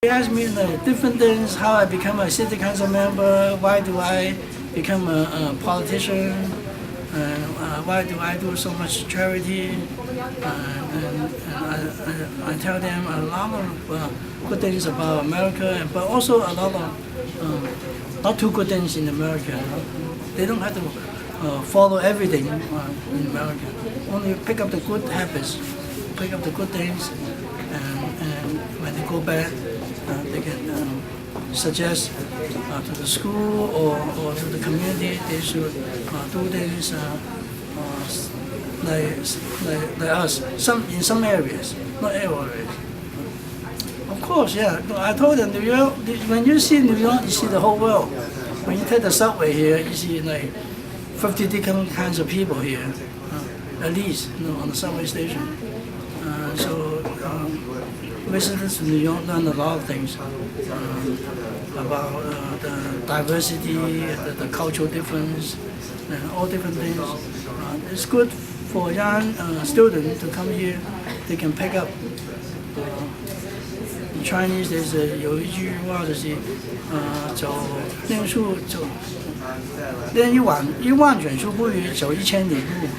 They ask me different things, how I become a city council member, why do I become a politician, and why do I do so much charity, and I tell them a lot of good things about America, but also a lot of not too good things in America. They don't have to follow everything in America. Only pick up the good habits, pick up the good things, and when they go back, they can suggest to the school or to the community they should do things like us. In some areas, not everywhere. Of course, yeah. I told them New York. When you see New York, you see the whole world. When you take the subway here, you see like 50 different kinds of people here, at least, on the subway station. Visitors to New York learn a lot of things about the diversity, the cultural difference, and all different things. It's good for young students to come here. They can pick up. In Chinese, there's 有一句话就是念书练一万卷书不如走1000里路。